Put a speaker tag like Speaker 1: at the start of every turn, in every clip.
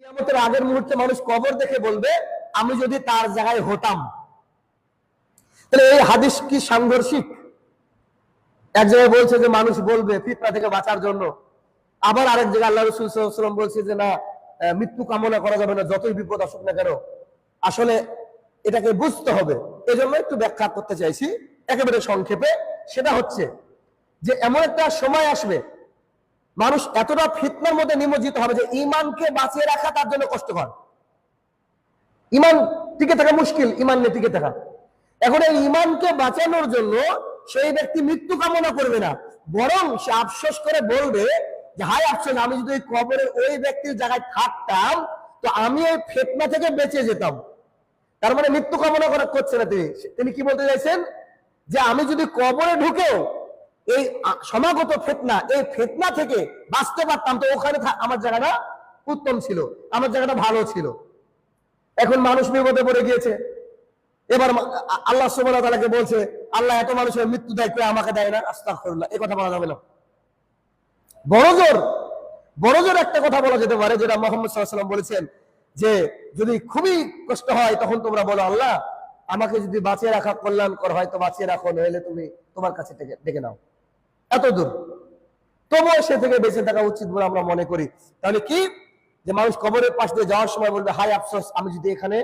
Speaker 1: কিয়ামতের আগের মুহূর্তে মানুষ কবর দেখে বলবে আমি যদি তার জায়গায় হতাম। তাহলে এই হাদিস কি সাংঘর্ষিক? এক জায়গায় বলছে যে মানুষ বলবে ফিতনা থেকে বাঁচার জন্য, আবার আরেক জায়গায় আল্লাহ রাসূল সাল্লাল্লাহু আলাইহি ওয়াসাল্লাম বলছে যে না, মৃত্যু কামনা করা যাবে না যতই বিপদ আসুক না কেন। আসলে এটাকে বুঝতে হবে, এজন্য একটু ব্যাখ্যা করতে চাইছি একেবারে সংক্ষেপে। সেটা হচ্ছে যে এমন একটা সময় আসবে মানুষ এতটা ফিতনার মধ্যে নিমজ্জিত হবে যে ঈমানকে বাঁচিয়ে রাখা তার জন্য কষ্টকর। ঈমান টিকে থাকা মুশকিল, ঈমান নিয়ে টিকে থাকা। এখন এই ঈমানকে বাঁচানোর জন্য সেই ব্যক্তি মৃত্যু কামনা করবে না, বরং সে আফসোস করে বলবে যে হায় আফসোস, আমি যদি ওই কবরে ওই ব্যক্তির জায়গায় থাকতাম তো আমি এই ফিতনা থেকে বেঁচে যেতাম। তার মানে মৃত্যু কামনা করছে না তিনি কি বলতে চাইছেন যে আমি যদি কবরে ঢুকেও এই সমাগত ফিতনা, এই ফিতনা থেকে বাঁচতে পারতাম তো ওখানে আমার জায়গাটা উত্তম ছিল, আমার জায়গাটা ভালো ছিল। এখন মানুষ বিপদে পড়ে গিয়েছে, এবার আল্লাহ সুবহানাহু ওয়া তাআলাকে বলছে আল্লাহ এত মানুষের মৃত্যু দেয় করে আমাকে দেয় না, আস্তাগফিরুল্লাহ। এই কথা বলা যাবে না। বড় জোর একটা কথা বলা যেতে পারে, যেটা মুহাম্মদ সাল্লাল্লাহু আলাইহি ওয়াসাল্লাম বলেছেন যে যদি খুবই কষ্ট হয় তখন তোমরা বলো আল্লাহ আমাকে যদি বাঁচিয়ে রাখা কল্যাণকর হয় তো বাঁচিয়ে রাখো, নইলে তুমি তোমার কাছে ডেকে নাও। এত দূর তবুও সে থেকে বেঁচে থাকা উচিত বলে আমরা মনে করি। তাহলে কি যে মানুষ কবরের পাশ দিয়ে যাওয়ার সময় বলবে হায় আফসোস, আমি যদি এখানে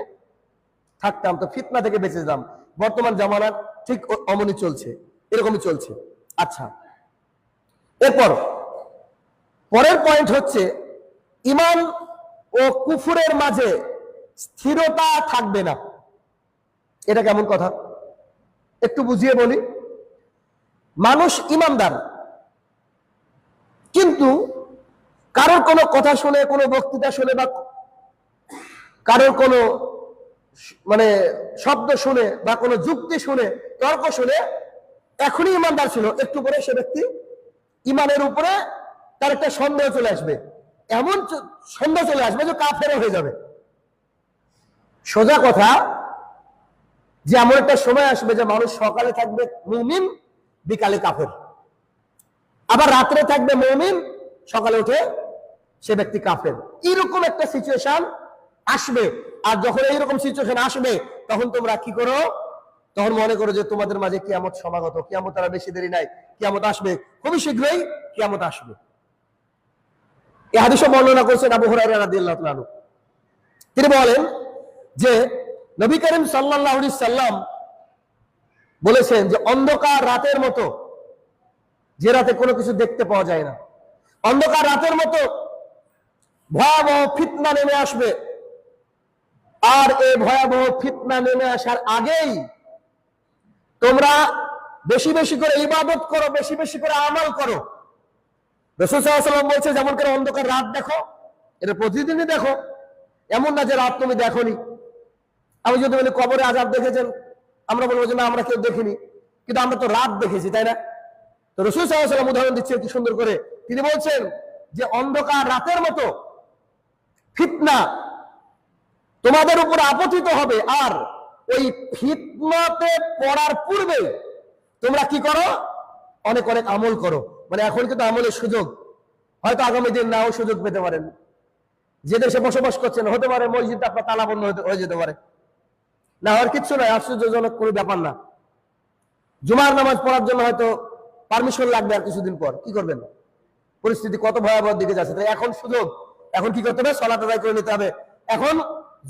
Speaker 1: থাকতাম তো ফিতনা থেকে বেঁচে যেতাম। বর্তমান জামানার ঠিক অমনি চলছে, এরকমই চলছে। আচ্ছা, পরের পয়েন্ট হচ্ছে ঈমান ও কুফরের মাঝে স্থিরতা থাকবে না। এটা কেমন কথা একটু বুঝিয়ে বলি। মানুষ ঈমানদার, কিন্তু কারোর কোনো কথা শুনে, কোনো বক্তৃতা শুনে বা কারোর কোনো শব্দ শুনে বা কোনো যুক্তি শুনে, তর্ক শুনে এখনই ঈমানদার ছিল, একটু পরে সে ব্যক্তি ঈমানের উপরে তার একটা সন্দেহ চলে আসবে, এমন সন্দেহ চলে আসবে যে কাফের হয়ে যাবে। সোজা কথা যে এমন একটা সময় আসবে যে মানুষ সকালে থাকবে মুমিন, বিকালে কাফের, আবার রাত্রে থাকবে মুমিন, সকালে উঠে সে ব্যক্তি কাফের। এরকম একটা সিচুয়েশন আসবে। আর যখন এইরকম সিচুয়েশন আসবে তখন তোমরা কি করো? তখন মনে করো যে তোমাদের মাঝে কিয়ামত সমাগত, কিয়ামত আর বেশি দেরি নাই, কিয়ামত আসবে, খুবই শীঘ্রই কিয়ামত আসবে। এই হাদিসে বর্ণনা করেছেন আবু হুরায়রা রাদিয়াল্লাহু তাআলা আনহু। তিনি বলেন যে নবী করিম সাল্লাল্লাহু আলাইহি সাল্লাম বলেছেন যে অন্ধকার রাতের মতো, যে রাতে কোনো কিছু দেখতে পাওয়া যায় না, অন্ধকার রাতের মতো ভয়াবহ ফিতনা নেমে আসবে। আর এই ভয়াবহ ফিতনা নেমে আসার আগেই তোমরা বেশি বেশি করে ইবাদত করো, বেশি বেশি করে আমল করো। রাসূল সাল্লাল্লাহু আলাইহি ওয়াসাল্লাম বলছে যেমন করে অন্ধকার রাত দেখো, এটা প্রতিদিনই দেখো, এমন না যে রাত তুমি দেখোনি। আমি যদি বলি কবরে আযাব দেখেছেন, আমরা বলবো যে না আমরা কেউ দেখিনি, কিন্তু আমরা তো রাত দেখেছি, তাই না? তো রাসূল সাল্লাল্লাহু আলাইহি ওয়াসাল্লাম উদাহরণ দিচ্ছেন কি সুন্দর করে। তিনি বলছেন যে অন্ধকার রাতের মতো ফিতনা তোমাদের উপর আপতিত হবে, আর ওই ফিতনাতে পড়ার পূর্বে তোমরা কি করো? অনেক অনেক আমল করো। মানে এখন কিন্তু আমলের সুযোগ, হয়তো আগামী দিন নাও সুযোগ পেতে পারেন। যে দেশে বসবাস করছেন হতে পারে মসজিদ আপনার তালাবন্ধ হয়ে যেতে পারে, না হওয়ার কিচ্ছু নয়, আশ্চর্যজনক কোনো ব্যাপার না। জুমার নামাজ পড়ার জন্য হয়তো পারমিশন লাগবে আর কিছুদিন পর, কি করবেন? পরিস্থিতি কত ভয়াবহ দিকে যাচ্ছে। তাই এখন সুযোগ, এখন কি করতে হবে? সালাত আদায় করে নিতে হবে, এখন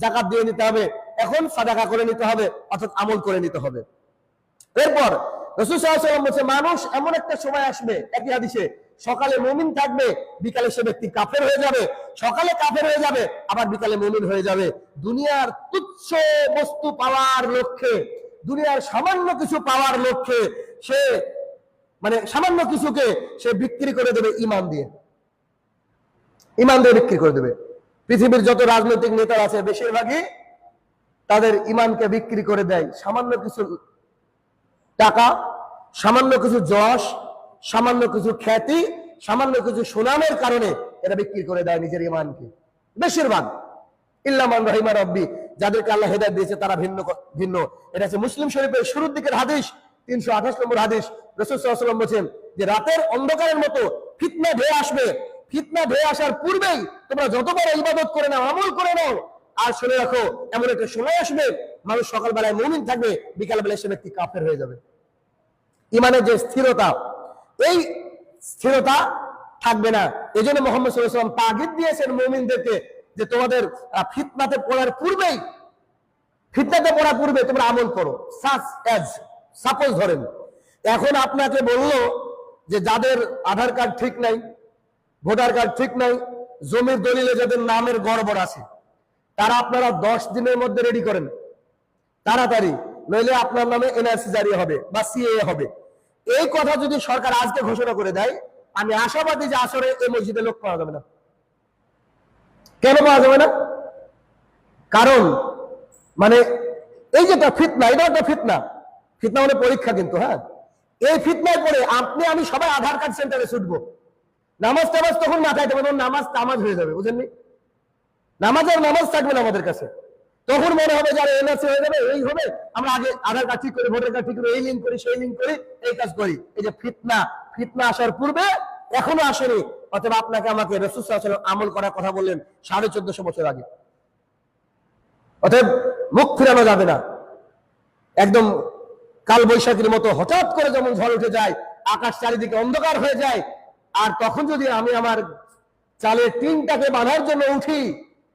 Speaker 1: যাকাত দিয়ে নিতে হবে, এখন সাদাকা করে নিতে হবে, অর্থাৎ আমল করে নিতে হবে। এরপর রাসূল সাল্লাল্লাহু আলাইহি ওয়াসাল্লাম বলেছে মানুষ এমন একটা সময় আসবে, একই হাদিসে, সকালে মুমিন থাকবে, বিকালে সে ব্যক্তি কাফের হয়ে যাবে, সকালে কাফের হয়ে যাবে, আবার বিকালে মুমিন হয়ে যাবে। দুনিয়ার তুচ্ছ বস্তু পাওয়ার লক্ষ্যে, দুনিয়ার সামান্য কিছু পাওয়ার লক্ষ্যে সে সামান্য কিছুকে সে বিক্রি করে দেবে ঈমান দিয়ে, ঈমান দিয়ে বিক্রি করে দেবে। পৃথিবীর যত রাজনৈতিক নেতা আছে বেশিরভাগই তাদের ঈমানকে বিক্রি করে দেয় সামান্য কিছু টাকা, সামান্য কিছু যশ, সামান্য কিছু খ্যাতি, সামান্য কিছু সুনামের কারণে এরা বিক্রি করে দেয় নিজের ঈমানকে। বেশিরভাগ ইল্লা মান রাহিমা রাব্বি, যাদেরকে আল্লাহ হেদায়েত দিয়েছে তারা ভিন্ন। এটা হচ্ছে মুসলিম শরীফের শুরুর দিকের হাদিস, 328 নম্বর হাদিস। রাসূল সাল্লাল্লাহু আলাইহি ওয়াসাল্লাম বলেছেন যে রাতের অন্ধকারের মতো ফিতনা ধেয়ে আসবে, ফিতনা ধেয়ে আসার পূর্বেই তোমরা যত বড় ইবাদত করে নাও, আমল করে নাও। আর শুনে রাখো, এমন একটা সময় আসবে মানুষ সকালবেলায় মুমিন থাকবে, বিকালবেলায় সে ব্যক্তি কাফের হয়ে যাবে। ইমানের যে স্থিরতা, এই স্থিরতা থাকবে না। এই জন্য মুহাম্মদ সাল্লাল্লাহু আলাইহি ওয়াসাল্লাম তাগিদ দিয়েছেন মুমিনদেরকে যে তোমাদের ফিতনাতে পড়ার পূর্বে তোমরা আমল করো। সাপোজ ধরেন এখন আপনাকে বললো যে যাদের আধার কার্ড ঠিক নাই, ভোটার কার্ড ঠিক নাই, জমির দলিলে যাদের নামের গড়বড় আছে, তারা আপনারা 10 দিনের মধ্যে রেডি করেন তাড়াতাড়ি, নইলে আপনার নামে এনআরসি জারি হবে বা সিএএ হবে। এই কথা যদি সরকার আজকে ঘোষণা করে দেয়, আমি আশাবাদী যে আসরে এই মসজিদে লোক পাওয়া যাবে না। কেন পাওয়া যাবে না? কারণ মানে এই যেটা ফিতনা, এটা একটা ফিতনা মানে পরীক্ষা কিন্তু। হ্যাঁ, এই ফিতনায় পড়ে আপনি আমি সবাই আধার কার্ড সেন্টারে ছুটবো, নামাজ টামাজ তখন মাথায় দেবো, নামাজ তামাজ হয়ে যাবে, বুঝেননি? নামাজ থাকবে না আমাদের কাছে। তখন মনে হবে যারা এনআরসি হয়ে যাবে, এই হবে, আমরা আগে আধার কার্ড ঠিক করি, ভোটার কার্ড ঠিক করি, এই লিঙ্ক করি, সেই লিঙ্ক করি, এই কাজ করি। এই যে ফিতনা আসার পূর্বে এখনো আসেনি। অতএব আপনাকে আমাকে রাসূল সাল্লাল্লাহু আলাইহি ওয়াসাল্লাম আমল করার কথা বললেন 1450 বছর আগে। অতএব মুখ ফিরানো যাবে না। একদম কাল বৈশাখীর মতো হঠাৎ করে যেমন ঝড় উঠে যায়, আকাশ চারিদিকে অন্ধকার হয়ে যায়, আর তখন যদি আমি আমার চালের টিনটাকে বাঁধার জন্য উঠি,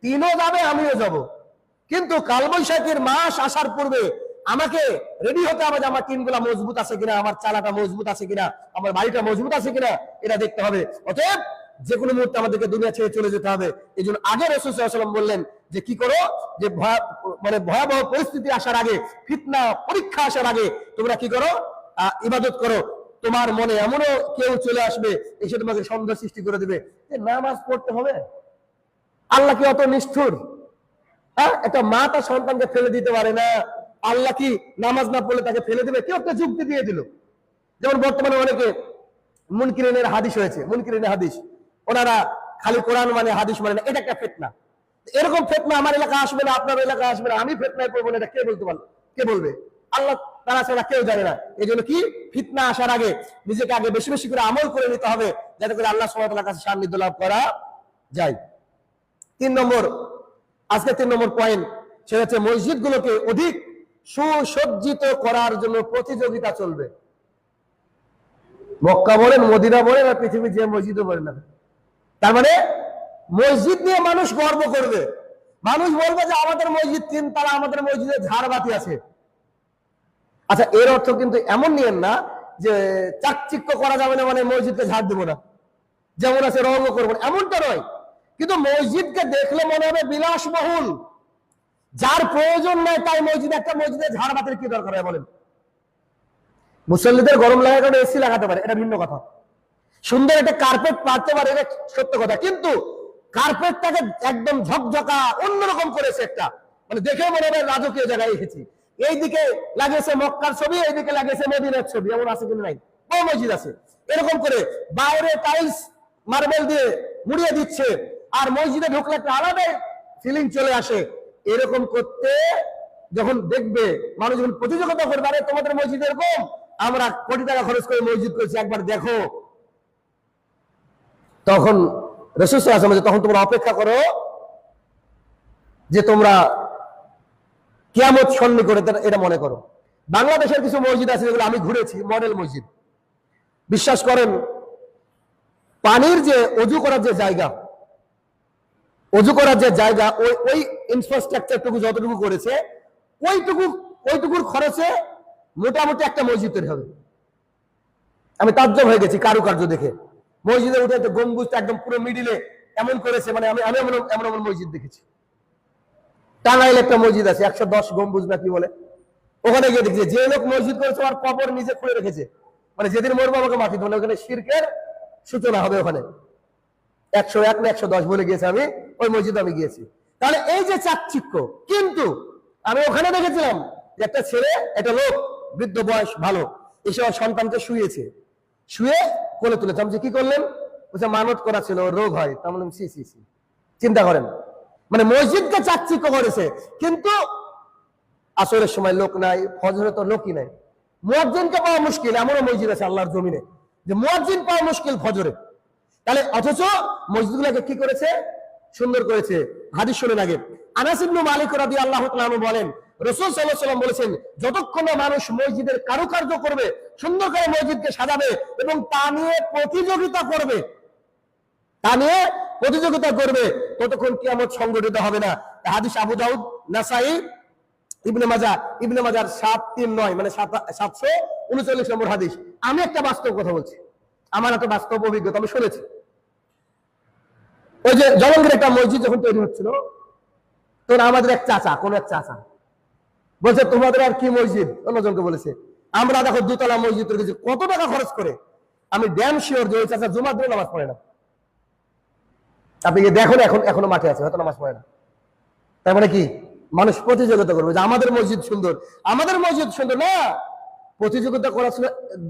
Speaker 1: টিনও যাবে, আমিও যাব। কিন্তু কালবৈশাখীর মাস আসার পূর্বে আমাকে রেডি হতে হবে যে আমার টিনগুলা মজবুত আছে কিনা, আমার চালাটা মজবুত আছে কিনা, আমার বাড়িটা মজবুত আছে কিনা, এটা দেখতে হবে। অতএব যে কোনো মুহূর্তে আমাদেরকে দুনিয়া ছেড়ে চলে যেতে হবে। এই জন্য আগে রাসূল সাল্লাল্লাহু আলাইহি ওয়াসাল্লাম বললেন যে কি করো, যে ভয়াবহ পরিস্থিতি আসার আগে, ফিতনা পরীক্ষা আসার আগে তোমরা কি করো, ইবাদত করো। তোমার মনে এমনও কেউ চলে আসবে এসে তোমাকে সন্দেহ সৃষ্টি করে দিবে যে নামাজ পড়তে হবে। আল্লাহ কি অত নিষ্ঠুর? একটা মা তার সন্তানকে ফেলে দিতে পারে না, আল্লাহ কি নামাজ না পড়লে তাকে ফেলে দিবে? কেউ একটা যুক্তি দিয়ে দিল। যেমন বর্তমানে অনেকে মুনকিরিনের হাদিস হয়েছে, মুনকিরিনের হাদিস, ওনারা খালি কোরআন মানে হাদিস মানে না, এটা একটা ফিতনা। এরকম ফিতনা আমার এলাকা আসবে না, আপনার এলাকা আসবে না, আমি ফিতনায় পড়বো না, এটা কে বলতে পারলো? কে বলবে? আল্লাহ তারা ছাড়া কেউ জানে না। এই জন্য কি, ফিতনা আসার আগে নিজেকে আগে বেশি বেশি করে আমল করে নিতে হবে, যাতে করে আল্লাহ সুবহানাহু ওয়া তাআলার কাছে সান্নিধ্য লাভ করা যায়। 3 নম্বর পয়েন্ট, সেটা হচ্ছে মসজিদগুলোকে অধিক সুসজ্জিত করার জন্য প্রতিযোগিতা চলবে। মক্কা বলেন, মদিনা বলেন, আর পৃথিবীর যে মসজিদও বলেন না, তার মানে মসজিদ নিয়ে মানুষ গর্ব করবে। মানুষ বলবে যে আমাদের মসজিদ 3 তালা, আমাদের মসজিদে ঝাড়বাতি আছে। আচ্ছা, এর অর্থ কিন্তু এমন নিয়েন না যে চাকচিক্য করা যাবে না মানে মসজিদকে ঝাড় দেবো না, যেমন আছে রঙও করবো না, এমনটা নয়। কিন্তু মসজিদকে দেখলে মনে হবে বিলাসবহুল, যার প্রয়োজন নাই তাই একটা মসজিদে ঝাড়বাতির কি দরকার হয় বলেন? মুসল্লিদের গরম লাগার কারণে এসি লাগাতে পারে, এটা ভিন্ন কথা। সুন্দর একটা কার্পেট পাততে পারে, এটা সত্য কথা। কিন্তু কার্পেটটাকে একদম ঝকঝকা অন্যরকম করেছে, একটা মানে দেখে মনে হবে রাজকীয় জায়গায় এসেছি। এইদিকে লাগিয়েছে মক্কার ছবি, এইদিকে লাগিয়েছে মদিনার ছবি, এমন আছে কিন্তু নাই, বহু মসজিদ আছে। এরকম করে বাইরে টাইলস মার্বেল দিয়ে মুড়িয়ে দিচ্ছে, আর মসজিদে ঢুকলে একটা আলাদা ফিলিং চলে আসে। এরকম করতে যখন দেখবে মানুষ, যখন প্রতিযোগিতা করবে, আরে তোমাদের মসজিদ এরকম, আমরা কোটি টাকা খরচ করে মসজিদ করেছি, একবার দেখো, তখন রাসূল সাল্লাল্লাহু আলাইহি ওয়াসাল্লাম, তখন তোমরা অপেক্ষা করো যে তোমরা কিয়ামত সন্নিকটে, এটা মনে করো। বাংলাদেশের কিছু মসজিদ আছে যেগুলো আমি ঘুরেছি, মডেল মসজিদ। বিশ্বাস করেন, পানির যে অজু করার যে জায়গা, ওই ইনফ্রাস্ট্রাকচারটুকু যতটুকু করেছে, ওইটুকুর খরচে মোটামুটি একটা মসজিদ তৈরি হবে। আমি তাজ্জব হয়ে গেছি কারুকার্য দেখে। মসজিদে উঠে গম্বুজটা একদম পুরো মিডিলে এমন করেছে, মানে আমি এমন মসজিদ দেখেছি। টাঙ্গাইল একটা মসজিদ আছে 110 গম্বুজ না কি বলে, ওখানে গিয়ে দেখছি যে লোক মসজিদ করেছে আর কবর নিজে খুলে রেখেছে, মানে যেদিন মরবো আমাকে মাটি দেবো, ওখানে শিরকের সূচনা হবে। ওখানে 101 না 110 বলে গিয়েছে, আমি ওই মসজিদে আমি গিয়েছি। তাহলে এই যে চাকচিক্য, কিন্তু আমি ওখানে দেখেছিলাম যে একটা ছেলে, একটা লোক বৃদ্ধ বয়স ভালো, এসে সন্তানকে শুয়ে কোলে তুলেছে। আমি কি করলেন? বলছে মানত করা ছিল, রোগ হয়। তা বললাম সি। চিন্তা করেন, মানে মসজিদকে চাকচিক্য করেছে, কিন্তু আসরের সময় লোক নাই, ফজরে তো লোকই নাই। মুয়াজ্জিনকে পাওয়া মুশকিল, এমনও মসজিদ আছে আল্লাহর জমিনে যে মুয়াজ্জিন পাওয়া মুশকিল ফজরে। তাহলে অথচ মসজিদগুলোকে কি করেছে, সুন্দর করেছে। হাদিস শুনেন আগে, আনাস ইবনে মালিক রাদিয়াল্লাহু তাআলা আনহু বলেন রাসূল সাল্লাল্লাহু আলাইহি ওয়াসাল্লাম বলেছেন, যতক্ষণ না মানুষ মসজিদের কারুকার্য করবে, সুন্দর করে মসজিদকে সাজাবে এবং তা নিয়ে প্রতিযোগিতা করবে, ততক্ষণ কিয়ামত সংগঠিত হবে না। হাদিস আবু দাউদ, নাসাই, ইবনে মাজাহ 739 মানে 739 নম্বর হাদিস। আমি একটা বাস্তব কথা বলছি, আমার একটা বাস্তব অভিজ্ঞতা আমি শুনেছি। ওই যে জলঙ্গির একটা মসজিদ যখন তৈরি হচ্ছিল, তখন আমাদের এক চাচা বলছে, তোমাদের আর কি মসজিদ? অন্যজনকে বলেছে, আমরা দেখো দুতলা মসজিদ তৈরি করেছি, কত টাকা খরচ করে। আমি ড্যাম শিওর যে ওই চাচা জুমার দিনে নামাজ পড়ে না। আপনি দেখুন, এখনো মাঠে আছে, হয়তো নামাজ পড়ে না। তার মানে কি, মানুষ প্রতিযোগিতা করবে যে আমাদের মসজিদ সুন্দর না। প্রতিযোগিতা করা ছিল,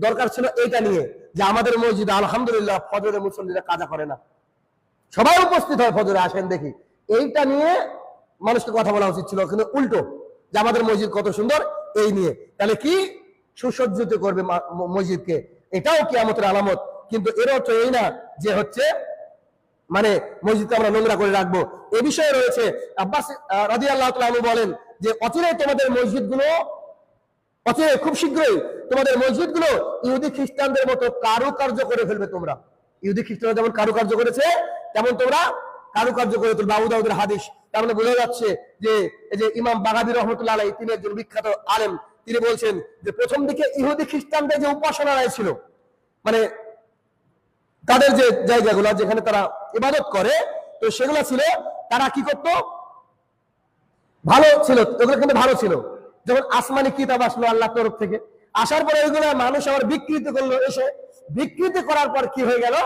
Speaker 1: দরকার ছিল এইটা নিয়ে যে আমাদের মসজিদ আলহামদুলিল্লাহ ফজরে মুসল্লিরা কাজা করে না, সবাই উপস্থিত হয় ফজরে, আসেন দেখি। এইটা নিয়ে মানুষকে কথা বলা উচিত ছিল, কিন্তু উল্টো যে আমাদের মসজিদ কত সুন্দর এই নিয়ে। তাহলে কি সুসজ্জিত করবে মসজিদকে, এটাও কিয়ামতের আলামত। কিন্তু এর অর্থ এই না যে হচ্ছে মানে মসজিদকে আমরা নোংরা করে রাখবো। এ বিষয়ে রয়েছে আব্বাস রাদিয়াল্লাহু তাআলা আনহু বলেন যে খুব শীঘ্রই তোমাদের মসজিদগুলো ইহুদি খ্রিস্টানদের মতো কারুকার্য করে ফেলবে। তোমরা ইহুদি খ্রিস্টানরা যেমন কারুকার্য করেছে, তেমন তোমরা কারুকার্য করে তুলবে। আবু দাউদের হাদিস। তার মানে বোঝা যাচ্ছে যে এই যে ইমাম বাগাবী রাহমাতুল্লাহ আলাইহি, তিনি একজন বিখ্যাত আলেম, তিনি বলছেন যে প্রথম দিকে ইহুদি খ্রিস্টানদের যে উপাসনালয় ছিল, মানে তাদের যে জায়গাগুলো যেখানে তারা ইবাদত করে, তো সেগুলো ছিল, তারা কি করত, ভালো ছিল, ওগুলো কিন্তু ভালো ছিল। যখন আসমানি কিতাব আসলো আল্লাহর তরফ থেকে, আসার পরে ওইগুলো মানুষ আবার বিকৃতি করলো। এসে বিকৃতি করার পর কি হয়ে গেল,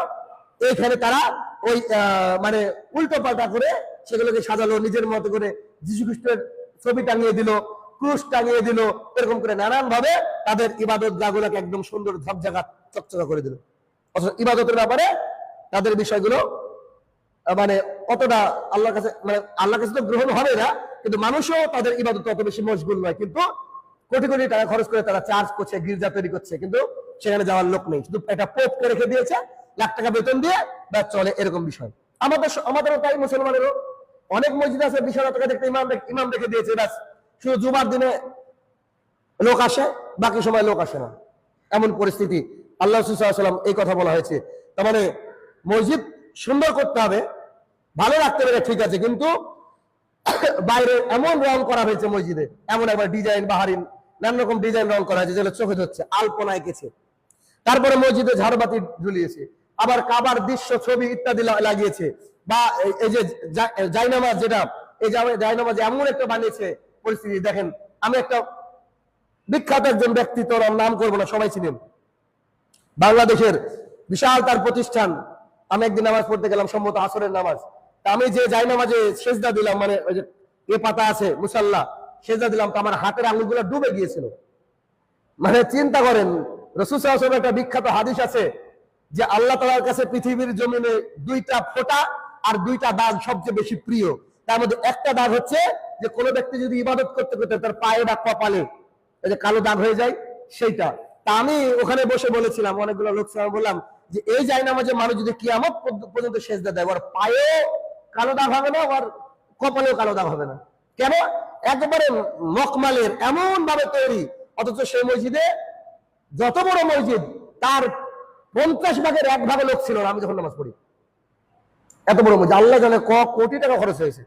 Speaker 1: এইখানে তারা ওই মানে উল্টো পাল্টা করে সেগুলোকে সাজালো, নিজের মতো করে যীশু খ্রিস্টের ছবি টাঙিয়ে দিল, ক্রুশ টাঙিয়ে দিল, এরকম করে নানান ভাবে তাদের ইবাদত গাগুলোকে একদম সুন্দর ঝকঝকা চকচকা করে দিল। অথচ ইবাদতের ব্যাপারে তাদের বিষয়গুলো মানে অতটা আল্লাহর কাছে তো গ্রহণ হবে না, কিন্তু মানুষও তাদের ইবাদত অত বেশি মশগুল নয়। কিন্তু কোটি কোটি টাকা খরচ করে তারা চার্জ করছে, গির্জা তৈরি করছে, কিন্তু সেখানে যাওয়ার লোক নেই, শুধু একটা পোপকে রেখে দিয়েছে, লাখ টাকা বেতন দিয়ে বা চলে, এরকম বিষয়। আমাদেরও তাই, মুসলমানেরও অনেক মসজিদ আছে 20,000 টাকা দেখতে ইমাম রেখে দিয়েছে, ব্যাস শুধু জুমার দিনে লোক আসে, বাকি সময় লোক আসে না, এমন পরিস্থিতি। আল্লাহ রাসূল সাল্লাল্লাহু আলাইহি ওয়াসাল্লাম এই কথা বলা হয়েছে। তার মানে মসজিদ সুন্দর করতে হবে, ভালো রাখতে হবে, ঠিক আছে, কিন্তু বাইরে এমন রং করা হয়েছে মসজিদে, এমন একবার ডিজাইন বাহারিন নানা রকম ডিজাইন রং করা হয়েছে, যেগুলো চোখে ধরছে, আলপনা এঁকেছে। তারপরে মসজিদে ঝাড়বাতি ঝুলিয়েছে, আবার কাবার দৃশ্য ছবি ইত্যাদি লাগিয়েছে। বা এই যে জায়নামাজ, যেটা এই জায়নামাজ এমন একটা বানিয়েছে পরিস্থিতি। দেখেন, আমি একটা বিখ্যাত একজন ব্যক্তি, তোর নাম করবো না, সবাই ছিলেন, বাংলাদেশের বিশাল তার প্রতিষ্ঠান। আমি একদিন নামাজ পড়তে গেলাম, সম্ভবত আসরের নামাজ। তা আমি যে জায়নামাজে সেজদা দিলাম, মানে ওই যে এ পাতা আছে মুসাল্লা, সেজদা দিলাম, তো আমার হাতের আঙুলগুলো ডুবে গিয়েছিল। মানে চিন্তা করেন, রাসূল সাল্লাল্লাহু আলাইহি ওয়াসাল্লামের একটা বিখ্যাত হাদিস আছে যে আল্লাহ তাআলার কাছে পৃথিবীর জমিনে 2টা ফোঁটা আর 2টা দাগ সবচেয়ে বেশি প্রিয়। তার মধ্যে একটা দাগ হচ্ছে যে কোনো ব্যক্তি যদি ইবাদত করতে করতে তার পায়ে বা কপালে এই যে কালো দাগ হয়ে যায়, সেইটা। তা আমি ওখানে বসে বলেছিলাম, অনেকগুলো লোক ছিল, বললাম যে এই জায়নামাজে মানুষ যদি কিয়ামত পর্যন্ত সেজদা দেয়, ওর পায়ে কালো দাগ হবে না, ওর কপালেও কালো দাগ হবে না। কেন? একবারে মকমালের এমন ভাবে তৈরি। অথচ সেই মসজিদে, যত বড় মসজিদ, তার 50 ভাগের 1 ভাগে লোক ছিল না আমি যখন নামাজ পড়ি। এত বড় মসজিদ, আল্লাহ জানে কোটি টাকা খরচ হয়েছে।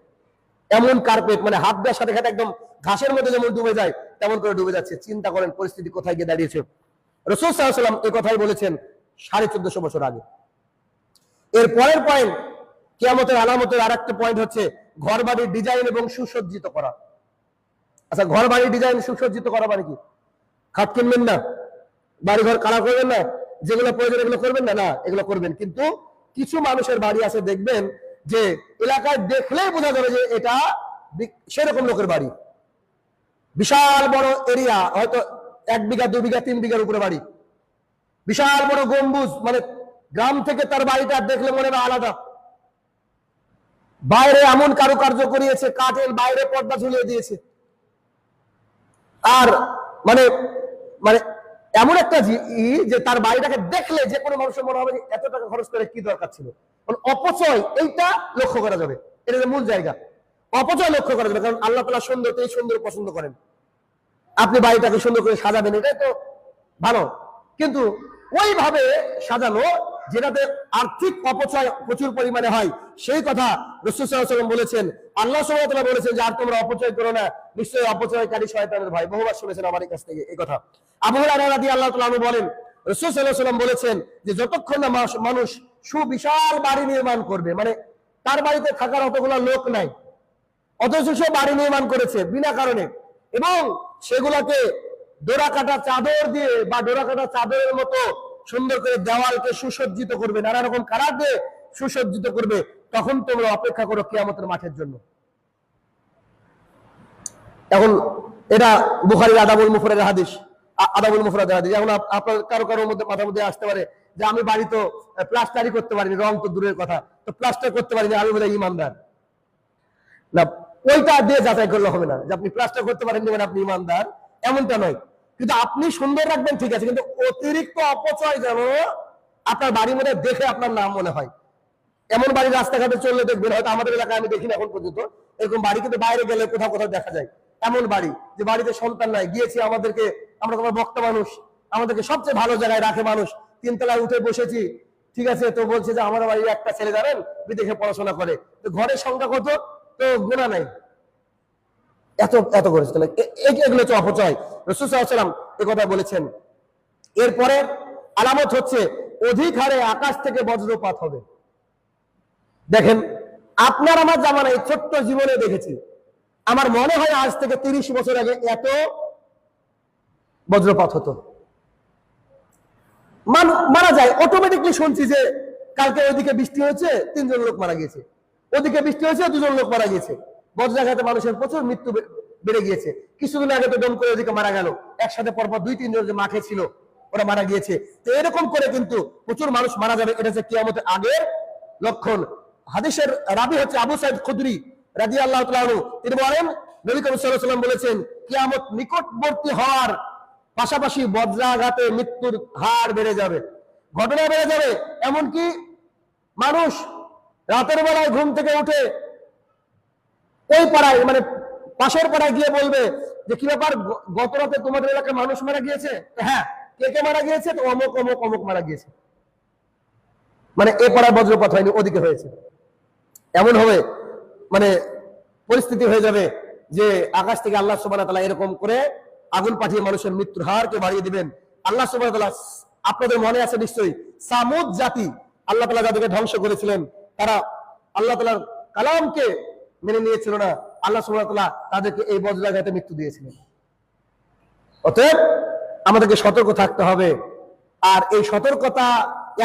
Speaker 1: এমন কার্পেট, মানে হাত দেওয়ার সাথে সাথে একদম ঘাসের মধ্যে যেমন ডুবে যায় তেমন করে ডুবে যাচ্ছে। চিন্তা করেন পরিস্থিতি কোথায় গিয়ে দাঁড়িয়েছে। রাসূল সাল্লাল্লাহু আলাইহি ওয়াসাল্লাম এই কথাই বলেছেন 1450 বছর আগে। এর পরের পয়েন্ট, কিয়ামতের আলামতের আরেকটা পয়েন্ট হচ্ছে ঘর বাড়ির ডিজাইন এবং সুসজ্জিত করা। আচ্ছা, ঘর বাড়ির ডিজাইন সুসজ্জিত করা মানে কি? খাট কিনবেন না, বাড়ি ঘর কালার করবেন না, যেগুলো প্রয়োজন এগুলো করবেন না, না এগুলো করবেন। কিন্তু কিছু মানুষের বাড়ি আছে, দেখবেন যে এলাকায় দেখলেই বোঝা যাবে যে এটা সেরকম লোকের বাড়ি। বিশাল বড় এরিয়া, হয়তো 1 বিঘা 2 বিঘা 3 বিঘার উপরে বাড়ি, বিশাল বড় গম্বুজ, মানে গ্রাম থেকে তার বাড়িটা দেখলে মনে হয় আলাদা। বাইরে এমন কারুকার্য করিয়েছে, কাঠের বাইরে পর্দা ঝুলিয়ে দিয়েছে। আর মানে মানে এমন একটা যে তার বাড়িটাকে দেখলে যে কোনো মানুষের মনে হবে এত টাকা খরচ করে কি দরকার ছিল। অপচয় এইটা লক্ষ্য করা যাবে, এটা মূল জায়গা। অপচয় লক্ষ্য করা যাবে, কারণ আল্লাহ তাআলা সুন্দর, এই সুন্দর পছন্দ করেন। আপনি বাড়িটাকে সুন্দর করে সাজাবেন, এটাই তো ভালো, কিন্তু ওইভাবে সাজানো যেটাতে আর্থিক অপচয় প্রচুর পরিমাণে হয়, সেই কথা রাসূল সাল্লাল্লাহু আলাইহি ওয়াসাল্লাম বলেছেন। আল্লাহ সুবহানাহু ওয়া তাআলা বলেছেন যে আর তোমরা অপচয় করো না, নিশ্চয়ই অপচয়কারী শয়তানের ভাই। বহুবার শুনেছেন আমার কাছ থেকে এই কথা। আবু হুরায়রা রাদিয়াল্লাহু তাআলা আনহু বলেন, রাসূল সাল্লাল্লাহু আলাইহি ওয়াসাল্লাম বলেছেন যে যতক্ষণ না মানুষ সুবিশাল বাড়ি নির্মাণ করবে, মানে তার বাড়িতে থাকার অতগুলো লোক নাই, অথচ সে বাড়ি নির্মাণ করেছে বিনা কারণে, এবং সেগুলোকে ডোরাকাটা চাদর দিয়ে বা ডোরাকাটা চাদরের মতো সুন্দর করে দেওয়ালকে সুসজ্জিত করবে, নানা রকম কালার দিয়ে সুসজ্জিত করবে, তখন তোমরা অপেক্ষা করো কিয়ামতের মাঠের জন্য। এখন এটা বুখারীর আদাবুল মুফরাদের হাদিস, আদাবুল মুফরাদের হাদিস। এখন আপনার কারো কারোর মধ্যে মাথার মধ্যে আসতে পারে যে আমি বাড়ি তো প্লাস্টারই করতে পারিনি, রং তো দূরের কথা, তো প্লাস্টার করতে পারিনি, আমি বোধহয় ইমানদার না। ওইটা দিয়ে যাচাই করলে হবে না যে আপনি প্লাস্টার করতে পারেননি মানে আপনি ইমানদার, এমনটা নয়। কিন্তু আপনি সুন্দর রাখবেন ঠিক আছে, কিন্তু অতিরিক্ত অপচয় যেন আপনার বাড়ির মধ্যে দেখে আপনার নাম মনে হয়। এমন বাড়ি রাস্তাঘাটে চললে দেখবেন, হয়তো আমাদের এলাকায় আমি দেখিনি এখন পর্যন্ত এরকম বাড়ি, কিন্তু বাইরে গেলে কোথাও কোথাও দেখা যায় এমন বাড়ি যে বাড়িতে সন্তান নাই, গিয়েছি আমাদেরকে, আমরা তোমার বক্তা মানুষ, আমাদেরকে সবচেয়ে ভালো জায়গায় রাখে মানুষ, তিনতলায় উঠে বসেছি, ঠিক আছে, তো বলছে যে আমার বাড়ির একটা ছেলে জানেন বিদেশে পড়াশোনা করে, তো ঘরের সংখ্যা কত, তো গোনা নাই, এত এত করেছে। তাহলে এগুলো হচ্ছে অপচয়। রাসূল সাল্লাল্লাহু আলাইহি ওয়াসাল্লাম এই কথা বলেছেন। এরপরে আলামত হচ্ছে অধিক হারে আকাশ থেকে বজ্রপাত হবে। দেখেন, আপনার আমার জামানায় ছোট্ট জীবনে দেখেছি, আমার মনে হয় আজ থেকে 30 বছর আগে এত বজ্রপাত হতো। মারা যায় অটোমেটিকলি, শুনছি যে কালকে ওইদিকে বৃষ্টি হয়েছে 3 জন লোক মারা গিয়েছে, ওদিকে বৃষ্টি হয়েছে 2 জন লোক মারা গিয়েছে, বজ্রাঘাতে মানুষের প্রচুর মৃত্যু বেড়ে গিয়েছে। কিছুদিন আগে তো দম করে ওদিকে মারা গেল, একসাথে পরপর 2-3 জন যে মাঠে ছিল ওরা মারা গিয়েছে। তো এরকম করে কিন্তু প্রচুর মানুষ মারা যাবে, এটা হচ্ছে কিয়ামতের আগের লক্ষণ। হাদিসের রাবি হচ্ছে আবু সাঈদ খুদরি রাদিয়াল্লাহু তাআলা আনহু, তিনি বলেন নবী করিম সাল্লাল্লাহু আলাইহি ওয়াসাল্লাম বলেছেন কিয়ামত নিকটবর্তী হওয়ার পাশাপাশি বজ্রাঘাতে মৃত্যুর হার বেড়ে যাবে, ঘটনা বেড়ে যাবে। এমনকি মানুষ রাতের বেলায় ঘুম থেকে উঠে ওই পাড়ায়, মানে পাশের পাড়ায় গিয়ে বলবে যে কি ব্যাপার, গত রাতে তোমাদের এলাকায় মানুষ মারা গিয়েছে, হ্যাঁ, কে কে মারা গিয়েছে, তো অমুক অমুক অমুক মারা গিয়েছে, মানে এ পাড়ায় বজ্রপাত হয়নি, ওদিকে হয়েছে। এমন হবে, মানে পরিস্থিতি হয়ে যাবে যে আকাশ থেকে আল্লাহ সুবহানাহু ওয়া তাআলা এরকম করে আগুন পাঠিয়ে মানুষের মৃত্যুর হারকে বাড়িয়ে দিবেন। আল্লাহ সুবহানাহু ওয়া তাআলা, আপনাদের মনে আছে নিশ্চয়ই, সামুদ জাতি আল্লাহ তাআলা যাদেরকে ধ্বংস করেছিলেন, তারা আল্লাহ তাআলার কালামকে মেনে নিয়েছিল না, আল্লাহ সুবহানাহু ওয়া তাআলা তাদেরকে এই বজ্রাঘাতে মৃত্যু দিয়েছিলেন। অতএব আমাদেরকে সতর্ক থাকতে হবে, আর এই সতর্কতা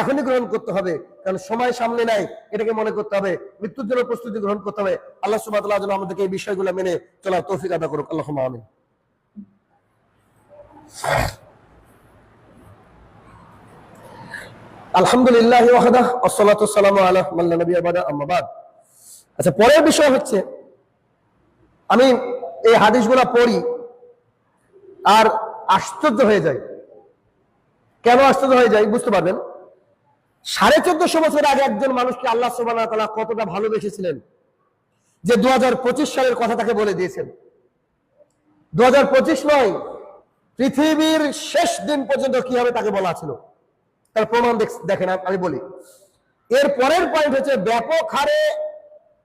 Speaker 1: এখনই গ্রহণ করতে হবে, কারণ সময় সামনে নাই, এটাকে মনে করতে হবে, মৃত্যুর জন্য প্রস্তুতি গ্রহণ করতে হবে। আল্লাহ সুবহানাহু ওয়া তাআলা যেন আমাদেরকে এই বিষয়গুলো মেনে চলার তৌফিক আদা করুক। আল্লাহুম্মা আমিন। আলহামদুলিল্লাহি ওয়াহদাহু ওয়াসসালাতু ওয়াসসালামু আলা মান লা নাবিয়্যা বা'দা, আম্মা বা'দ। আচ্ছা, পরের বিষয় হচ্ছে, আমি এই হাদিসগুলো পড়ি আর আশ্চর্য হয়ে যাই। কেন আশ্চর্য হয়ে যাই বুঝতে পারবেন। 1450 বছর আগে একজন মানুষকে আল্লাহ সুবহানাহু ওয়া তাআলা কতটা ভালোবেসেছিলেন যে 2025 সালের কথা তাকে বলে দিয়েছেন। 2025 নয়, পৃথিবীর শেষ দিন পর্যন্ত কি হবে তাকে বলা ছিল। তার প্রমাণ দেখেন, আমি বলি। এর পরের পয়েন্ট হচ্ছে ব্যাপক হারে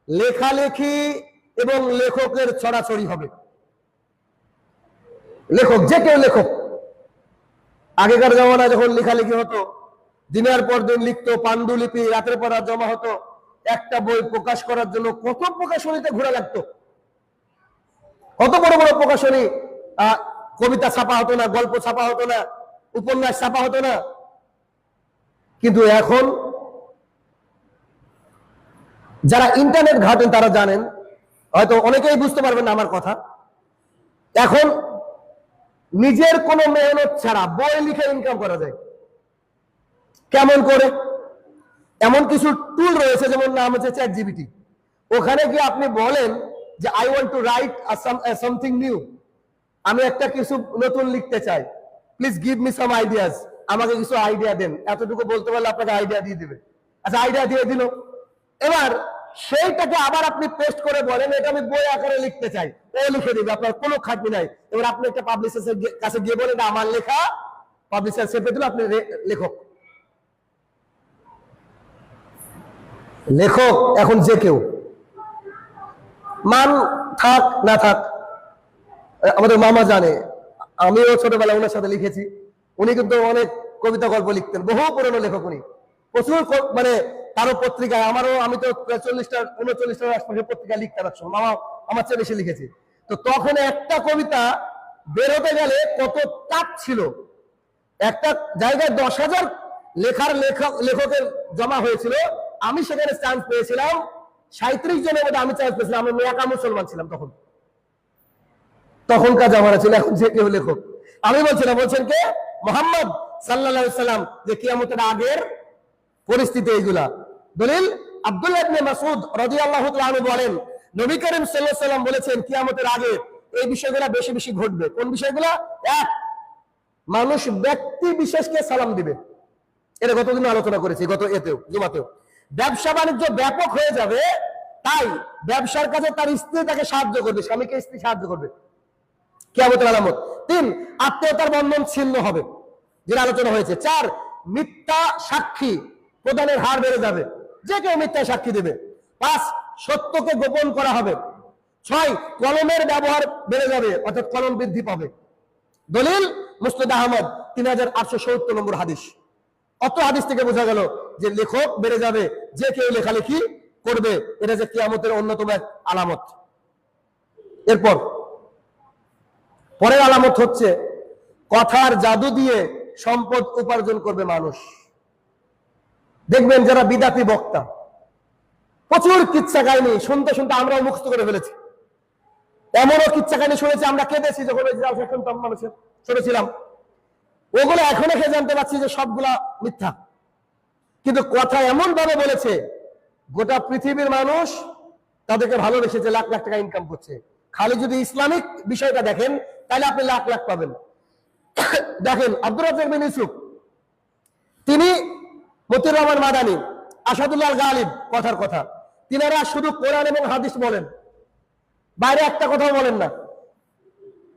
Speaker 1: লেখালেখি এবং লেখকের ছড়াছড়ি হবে। লেখক, যে কেউ লেখক। আগেকার জামানায় যখন লেখালেখি হতো, দিনের পর দিন লিখতো, পাণ্ডুলিপি রাতের পর রাত জমা হতো, একটা বই প্রকাশ করার জন্য কত প্রকাশনীতে ঘোরা লাগতো, কত বড় বড় প্রকাশনী, কবিতা ছাপা হতো না, গল্প ছাপা হতো না, উপন্যাস ছাপা হতো না। কিন্তু এখন যারা ইন্টারনেট ঘাটেন তারা জানেন, হয়তো অনেকেই বুঝতে পারবেন না আমার কথা। এখন নিজের কোনো মেহনত ছাড়া বই লিখে ইনকাম করা যায়। কেমন করে? এমন কিছু টুল রয়েছে, যেমন নাম হচ্ছে চ্যাটজিপিটি। ওখানে গিয়ে আপনি বলেন যে I want to right something new, আমি একটা কিছু নতুন লিখতে চাই, please give me some ideas, আমাকে কিছু আইডিয়া দেন। এতটুকু বলতে পারলে আপনাকে আইডিয়া দিয়ে দিবে। আচ্ছা, আইডিয়া দিয়ে দিল। এবার সেইটাকে আবার আপনি পেস্ট করে বলেন এটা আমি বই আকারে লিখতে চাই, ও লিখে দিবে, আপনার কোনো খাটনি নাই। এবার আপনি একটা পাবলিশারের কাছে গিয়ে বলেন আমার লেখা, পাবলিশার চেপে দিল, আপনি লেখক। লেখক এখন যে কেউ, মান থাক না থাক, আমাদের মামা জানে, আমিও ছোটবেলায় ওনার সাথে লিখেছি। উনি কিন্তু অনেক কবিতা গল্প লিখতেন, বহু পুরনো লেখক উনি, প্রচুর মানে কারো পত্রিকায়, আমারও, আমি তো 39টার আশপাশে পত্রিকা লিখতে পারছি, মামা আমার চেয়ে বেশি লিখেছি। তো তখন একটা কবিতা বেরোতে গেলে কত চাপ ছিল, একটা জায়গায় 10,000 লেখকের জমা হয়েছিল, আমি সেখানে চান্স পেয়েছিলাম 37 জনের মধ্যে, আমি চান্স পেয়েছিলাম। আমি একা মুসলমান ছিলাম তখন, তখনকার জামানা ছিল। এখন যে কেউ লেখক। আমি বলছেন কে? মুহাম্মদ সাল্লাল্লাহু আলাইহি সাল্লাম, যে কিয়ামতের আগের পরিস্থিতি এইগুলা। দলিল আব্দুল্লাহ ইবনে মাসউদ রাদিয়াল্লাহু তাআলা আনহু বলেন, নবী করিম সাল্লাল্লাহু আলাইহি সাল্লাম বলেছেন কিয়ামতের আগে এই বিষয়গুলো বেশি বেশি ঘটবে। কোন বিষয়গুলো? এক, মানুষ ব্যক্তি বিশেষকে সালাম দিবে, এটা গতদিন আলোচনা করেছি, গত এতেও, জুমাতেও। ব্যবসা বাণিজ্য ব্যাপক হয়ে যাবে, তাই ব্যবসার কাজে তার স্ত্রী তাকে সাহায্য করবে, স্বামীকে স্ত্রী সাহায্য করবে, কিয়ামতের আলামত। 3, আত্মীয়তার বন্ধন ছিন্ন হবে, যেটা আলোচনা হয়েছে। 4, মিথ্যা সাক্ষী প্রদানের হার বেড়ে যাবে, যে কেউ মিথ্যা সাক্ষী দেবে। 5, সত্যকে গোপন করা হবে। 6, কলমের ব্যবহার বেড়ে যাবে, অর্থাৎ কলম বৃদ্ধি পাবে। দলিল মুসনাদ আহমদ 3870 নম্বর হাদিস। অত হাদিস থেকে বোঝা গেল যে লেখক বেড়ে যাবে, যে কেউ লেখালেখি করবে, এটা যে কিয়ামতের অন্যতম এক আলামত। এরপর পরের আলামত হচ্ছে কথার জাদু দিয়ে সম্পদ উপার্জন করবে মানুষ। দেখবেন যারা বিদাতি বক্তা, প্রচুর কিচ্ছা কাহিনী শুনতে শুনতে আমরাও মুখস্থ করে ফেলেছি। এমনও কিচ্ছা কাহিনী শুনেছি আমরা কেঁদেছি যখন শুনতাম, মানুষের শুনেছিলাম, ওগুলো এখন এসে জানতে পারছি যে সবগুলা মিথ্যা। কিন্তু কথা এমন ভাবে বলেছে, গোটা পৃথিবীর মানুষ তাদেরকে ভালোবেসেছে, লাখ লাখ টাকা ইনকাম করছে। খালি যদি ইসলামিক বিষয়টা দেখেন তাহলে আপনি লাখ লাখ পাবেন। দেখেন আব্দুর রাজ্জাক বিন ইউসুফ, তিনি, মতিউর রহমান মাদানী, আসাদুল্লাহ গালিব, কথার কথা, তিনারা শুধু কোরআন এবং হাদিস বলেন, বাইরে একটা কথাও বলেন না।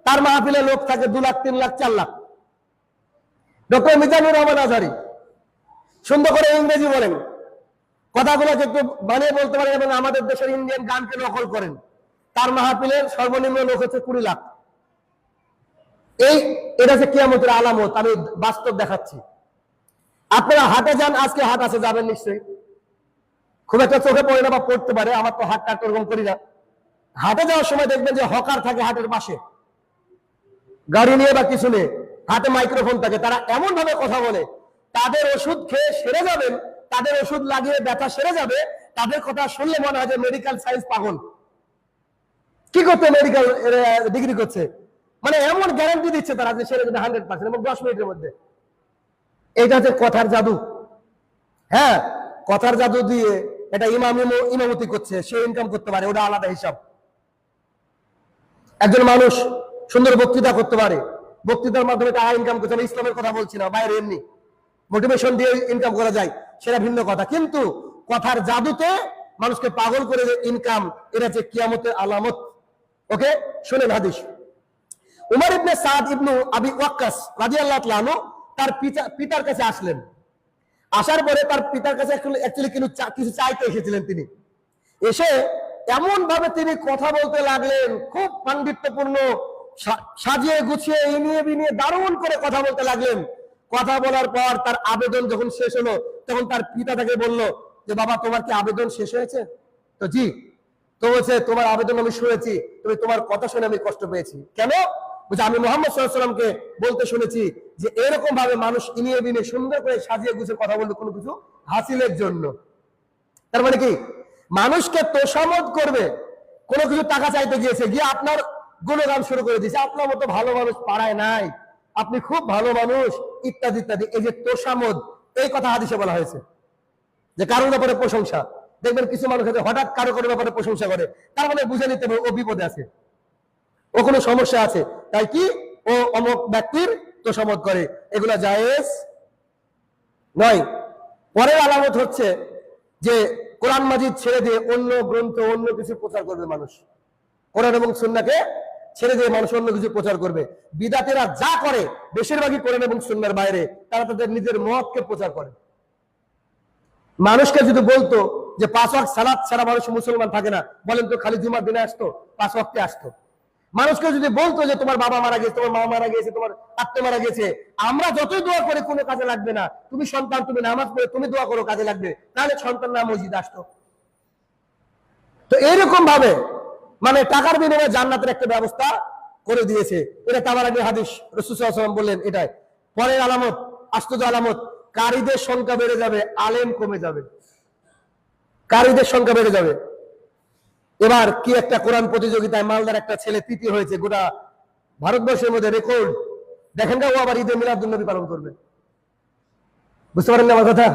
Speaker 1: তার মাহফিলে লোক থাকে 2 লাখ, 3 লাখ, 4 লাখ। ডক্টর মিজানুর রহমান আজহারী সুন্দর করে ইংরেজি বলেন, কথাগুলোকে একটু বানিয়ে বলতে পারেন এবং আমাদের দেশের ইন্ডিয়ান গানকে নকল করেন। তার মাহফিলের সর্বনিম্ন লোক হচ্ছে 20 লাখ। এটা হচ্ছে কিয়ামতের আলামত, আমি বাস্তব দেখাচ্ছি। আপনারা হাটে যান, আজকে হাট আছে, যাবেন নিশ্চয়ই, খুব একটা চোখে পড়ে না বা পড়তে পারে, আমার তো হাটটা ওরকম করি না। হাটে যাওয়ার সময় দেখবেন যে হকার থাকে হাটের পাশে, গাড়ি নিয়ে বা কিছু নিয়ে, হাতে মাইক্রোফোন থাকে, তারা এমন ভাবে কথা বলে, তাদের ওষুধ খেয়ে সেরে যাবেন, তাদের ওষুধ লাগিয়ে ব্যথা সেরে যাবে, তাদের কথা শুনলে মনে হয় যে মেডিকেল সায়েন্স পাগল। কি করতে মেডিকেল ডিগ্রি করছে, মানে এমন গ্যারান্টি দিচ্ছে তারা যে সেরে যাবে 100% এবং 10 মিনিটের মধ্যে। এটা হচ্ছে কথার জাদু। হ্যাঁ, কথার জাদু দিয়ে এটা ইমামতি করছে, সে ইনকাম করতে পারে, ওটা আলাদা হিসাব। একজন মানুষ সুন্দর বক্তৃতা করতে পারে, বক্তৃতার মাধ্যমে টাকা ইনকাম করতে, আমি ইসলামের কথা বলছি না, বাইরে এমনি মোটিভেশন দিয়ে ইনকাম করা যায়, সেটা ভিন্ন কথা। কিন্তু কথার জাদুতে মানুষকে পাগল করে ইনকাম, এটা হচ্ছে কিয়ামতের আলামত। ওকে, শুনেন হাদিস। উমর ইবনে সাদ ইবনু আবি ওয়াক্কাস রাদিয়াল্লাহু তাআলা আনহু তার পিতার কাছে আসলেন। আসার পরে তার পিতার কাছে অ্যাকচুয়ালি কিছু চাইতে এসেছিলেন। তিনি এসে এমন ভাবে তিনি কথা বলতে লাগলেন, খুব পাণ্ডিত্যপূর্ণ, সাজিয়ে গুছিয়ে ইনিয়ে বিনিয়ে দারুণ করে কথা বলতে লাগলেন। কথা বলার পর তার আবেদন যখন শেষ হলো, তখন তার পিতা তাকে বলল যে বাবা, তোমার কি আবেদন শেষ হয়েছে? তো জি। তো বলছে, তোমার আবেদন আমি শুনেছি, তবে তোমার কথা শুনে আমি কষ্ট পেয়েছি। কেন? বলছে, আমি মুহাম্মদ সাল্লাল্লাহু আলাইহি ওয়াসাল্লামকে বলতে শুনেছি যে এরকম ভাবে মানুষ ইনিয়ে বিনিয়ে সুন্দর করে সাজিয়ে গুছিয়ে কথা বলতে, কোনো কিছু হাসিলের জন্য। তার মানে কি, মানুষকে তোষামত করবে, কোনো কিছু টাকা চাইতে গিয়েছে, গিয়ে আপনার গুণগান শুরু করে দিয়েছে, আপনার মতো ভালো মানুষ পাড়ায় নাই, আপনি খুব ভালো মানুষ, ইত্যাদি ইত্যাদি। এই যে তোষামত, এই কথা হাদিসে বলা হয়েছে, যে কারোর ব্যাপারে প্রশংসা। দেখবেন কিছু মানুষ হঠাৎ কারো কারো ব্যাপারে প্রশংসা করে, তার মানে বুঝে নিতে হবে ও বিপদে আছে, ও কোনো সমস্যা আছে, তাই কি ও অমুক ব্যক্তির তোষামত করে, এগুলা জায়েজ নয়। পরের আলামত হচ্ছে যে কোরআন মাজিদ ছেড়ে দিয়ে অন্য গ্রন্থ, অন্য কিছু প্রচার করবে মানুষ। কোরআন এবং সুন্নাহকে ছেড়ে দিয়ে মানুষ অন্য কিছু প্রচার করবে। বিদাতেরা যা করে বেশিরভাগই কোরআন এবং সুন্নাহর বাইরে, তারা তাদের নিজের মতকে প্রচার করে। মানুষকে যদি বলতো যে 5 ওয়াক্ত সালাত ছাড়া মানুষ মুসলমান থাকে না, বলেন তো খালি জুমার দিনে আসতো? 5 ওয়াক্তে আসতো। মানুষকে যদি বলতো যে তোমার বাবা মারা গেছে, তোমার মা মারা গেছে, তোমার আত্মীয় মারা গেছে, আমরা যতই দোয়া করে কোনো কাজে লাগবে না, তুমি সন্তান, তুমি নামাজ পড়ে তুমি দোয়া করো কাজে লাগবে, তাহলে সন্তান না মসজিদে আসতো। তো এইরকম ভাবে মানে টাকার বিনিময়ে জান্নাতের একটা ব্যবস্থা করে দিয়েছে। এটা তাবারানী হাদিস, রাসূল সাল্লাল্লাহু আলাইহি ওয়াসাল্লাম বললেন এটাই। পরের আলামত, আশ্চর্য আলামত, কারীদের সংখ্যা বেড়ে যাবে, আলেম কমে যাবে। কারীদের সংখ্যা বেড়ে যাবে। এবার কি একটা কোরআন প্রতিযোগিতায় মালদার একটা ছেলে তৃতীয় হয়েছে, গোটা ভারতবর্ষের মধ্যে রেকর্ড। দেখেন না, ও আবার ঈদে মিলাদুন্নবী পালন করবে। বুঝতে পারেন না আমার কথা?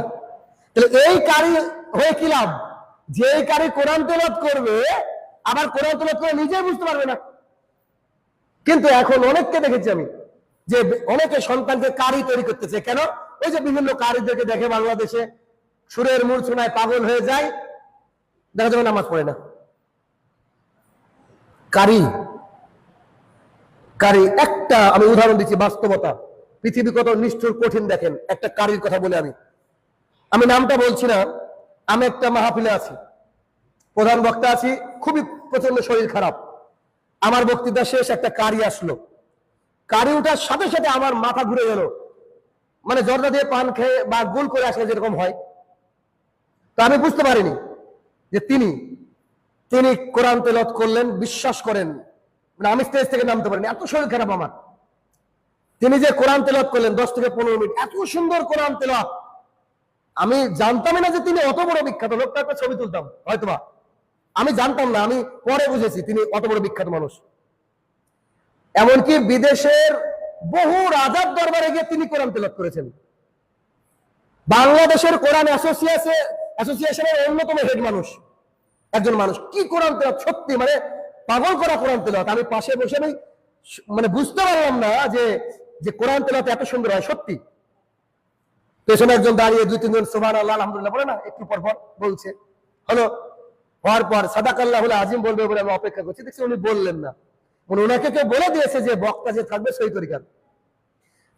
Speaker 1: তাহলে এই কারি হয়ে কি লাভ? যে কারি কোরআন তেলাওয়াত করবে, আবার কোরআন তেলাওয়াত করে নিজেই বুঝতে পারবে না। কিন্তু এখন অনেককে দেখেছি আমি যে অনেকে সন্তানকে কারি তৈরি করতেছে। কেন? ওই যে বিভিন্ন কারিদেরকে দেখে বাংলাদেশে সুরের মূর্ছনায় পাগল হয়ে যায়, দেখা যাবে নামাজ পড়ে না। কারি কারি একটা আমি উদাহরণ দিচ্ছি, বাস্তবতা, পৃথিবী কত নিষ্ঠুর কঠিন দেখেন। একটা কারির কথা বলে আমি নামটা বলছি না। আমি একটা মাহফিলে আছি, প্রধান বক্তা আছি, খুবই প্রচন্ড শরীর খারাপ। আমার বক্তৃতা শেষ, একটা কারি আসলো। কারি ওঠার সাথে সাথে আমার মাথা ঘুরে গেল, মানে জর্দা দিয়ে পান খেয়ে বা গোল করে আসলে যেরকম হয়। তো আমি বুঝতে পারিনি যে তিনি কোরআন তেলাওয়াত করলেন। বিশ্বাস করেন, মানে আমি স্টেজ থেকে নামতে পারিনি, এত শরীর খারাপ আমার। তিনি যে কোরআন তেলাওয়াত করলেন 10 থেকে 15 মিনিট, এত সুন্দর কোরআন তেলাওয়াত। আমি জানতামই না যে তিনি অত বড় বিখ্যাত। লোকটা একটা ছবি তুলতাম হয়তোবা, আমি জানতাম না, আমি পরে বুঝেছি তিনি অত বড় বিখ্যাত মানুষ। এমনকি বিদেশের বহু রাজার দরবারে গিয়ে তিনি কোরআন তেলাওয়াত করেছেন। বাংলাদেশের কোরআন অ্যাসোসিয়েশনের অন্যতম হেড মানুষ, একজন মানুষ। কি কোরআন তেলাওয়াত, সত্যি মানে পাগল করা কোরআন তেলাওয়াত। আমি পাশে বসে মানে বুঝতে পারলাম না যে কোরআন তেলাওয়াত এত সুন্দর হয় সত্যি। পেছনে একজন দাঁড়িয়ে 2-3 জন সুবহানাল্লাহ আলহামদুলিল্লাহ বলে না, একটু পর পর বলছে। হওয়ার পর সাদাকাল্লাহুল আজিম বলবে বলে আমি অপেক্ষা করছি, দেখছি উনি বললেন না। ওনাকে কেউ বলে দিয়েছে যে বক্তা যে থাকবে সই তরিকার।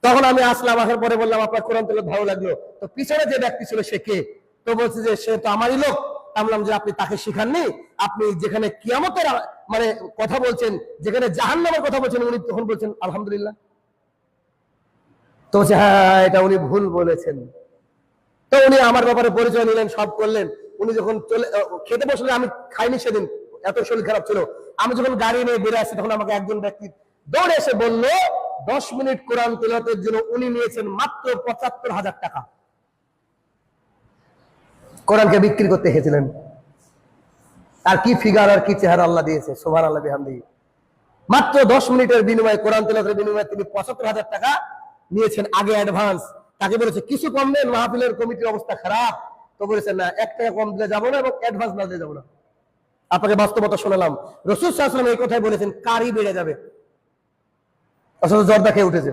Speaker 1: তখন আমি আসলাম, আসার পরে বললাম আপনার কোরআন তেলাওয়াত ভালো লাগলো। তো পিছনে যে ব্যক্তি ছিল সে কে? তো বলছে যে সে তো আমারই লোক। বললাম যে আপনি তাকে শিখাননি? আপনি যেখানে কিয়ামতের মানে কথা বলছেন, যেখানে জাহান্নামের কথা বলছেন, উনি তখন বলছেন আলহামদুলিল্লাহ। তো বলছে হ্যাঁ, এটা উনি ভুল বলেছেন। তো উনি আমার ব্যাপারে পরিচয় নিলেন, সব করলেন। উনি যখন খেতে বসলেন, আমি খাইনি সেদিন, এত শরীর খারাপ ছিল। আমি যখন গাড়ি নিয়ে বেরিয়ে আসছি, তখন আমাকে একজন ব্যক্তি দৌড়ে এসে বলল 10 মিনিট কোরআন তেলাওয়াতের জন্য উনি নিয়েছেন মাত্র 75,000 টাকা। কোরআনকে বিক্রি করতে এসেছিলেন। আর কি ফিগার, আর কি চেহারা আল্লাহ দিয়েছে, সুবহানাল্লাহ বিহামদিহি। মাত্র 10 মিনিটের বিনিময়ে, কোরআন তেলাওয়াতের বিনিময়ে তিনি 75,000 টাকা নিয়েছেন আগে অ্যাডভান্স। তাকে বলেছে কিছু কম দেন, মাহফিলের কমিটির অবস্থা খারাপ। তো বলেছেন না, 1 টাকা কম দিলে যাবো না এবং অ্যাডভান্স না দিলে যাবো না। আপনাকে বাস্তবতা শোনালাম। রাসূল সাল্লাল্লাহু আলাইহি ওয়াসাল্লাম এই কথাই বলেছেন, কারি বেড়ে যাবে। আসলে জর্দা খেয়ে উঠেছে,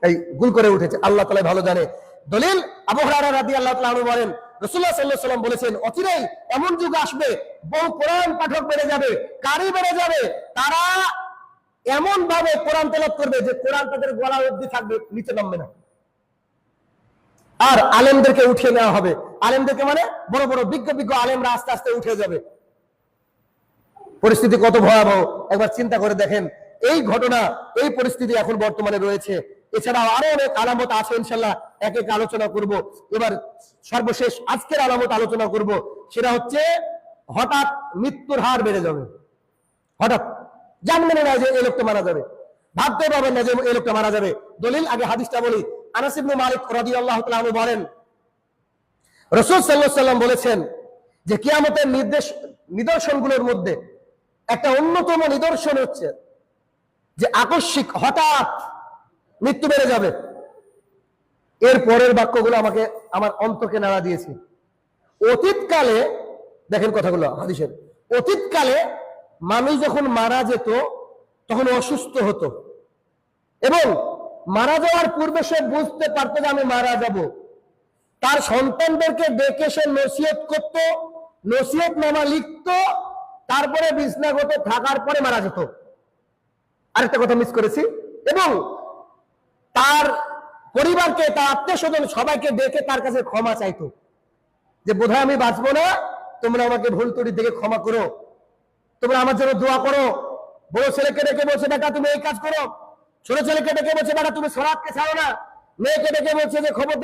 Speaker 1: এই গুল করে উঠেছে, আল্লাহ তাআলা ভালো জানে। দলিল, আবু হুরায়রা রাদিয়াল্লাহু তাআলা আনহু বলেন রাসূলুল্লাহ সাল্লাল্লাহু আলাইহি ওয়াসাল্লাম বলেছেন অচিরেই এমন যুগ আসবে, বহু কোরআন পাঠক বেড়ে যাবে, কারি বেড়ে যাবে। তারা এমন ভাবে কোরআন তেলাওয়াত করবে যে কোরআন তাদের গলা অবধি থাকবে, নিচে নামবে না। আর আলেমদেরকে উঠিয়ে নেওয়া হবে। আলেমদেরকে মানে বড় বড় বিজ্ঞ আলেমরা আস্তে আস্তে উঠে যাবে। পরিস্থিতি কত ভয়াবহ একবার চিন্তা করে দেখেন। এই ঘটনা, এই পরিস্থিতি এখন বর্তমানে রয়েছে। এছাড়াও আরো অনেক আলামত আছে, ইনশাআল্লাহ এক এক আলোচনা করব। এবার সর্বশেষ আজকের আলামত আলোচনা করব, সেটা হচ্ছে হঠাৎ মৃত্যুর হার বেড়ে যাবে। হঠাৎ জানবেন না যে এই লোকটা মারা যাবে, ভাবতে পারবেন না যে এই লোকটা মারা যাবে। দলিল, আগে হাদিসটা বলি। আনাস ইবনে মালিক রাদিয়াল্লাহু তাআলা আনহু বলেন রাসূল সাল্লাল্লাহু আলাইহি ওয়াসাল্লাম বলেছেন যে কিয়ামতের নিদর্শনগুলোর মধ্যে একটা অন্যতম নিদর্শন হচ্ছে যে আকস্মিক হঠাৎ মৃত্যু বেড়ে যাবে। এর পরের বাক্যগুলো আমাকে আমার অন্তরকে নাড়া দিয়েছে। অতীতকালে দেখেন কথাগুলো হাদিসের, অতীতকালে মানুষ যখন মারা যেত তখন অসুস্থ হতো এবং মারা যাওয়ার পূর্বে সে বুঝতে পারতো যে আমি মারা যাব, তার সন্তানদেরকে ডেকে সে নসিহত করত, নসিহত নামা লিখত, তারপরে বিছনাগত থাকার পরে মারা যেত। আরেকটা কথা মিস করেছি, এবং তার পরিবারকে, তার আত্মীয় স্বজন সবাইকে ডেকে তার কাছে ক্ষমা চাইতো, যে বোধহয় আমি বাঁচবো না, তোমরা আমাকে ভুল ত্রুটি থেকে ক্ষমা করো, তোমরা আমার জন্য দোয়া করো। বড় ছেলেকে ডেকে বলছে বেটা তুমি এই কাজ করো, ছোট ছেলেকে ডেকে বলছে বেটা তুমি সরাতকে ছাড়ো না, মেয়েকে ডেকে বলছে যে খবর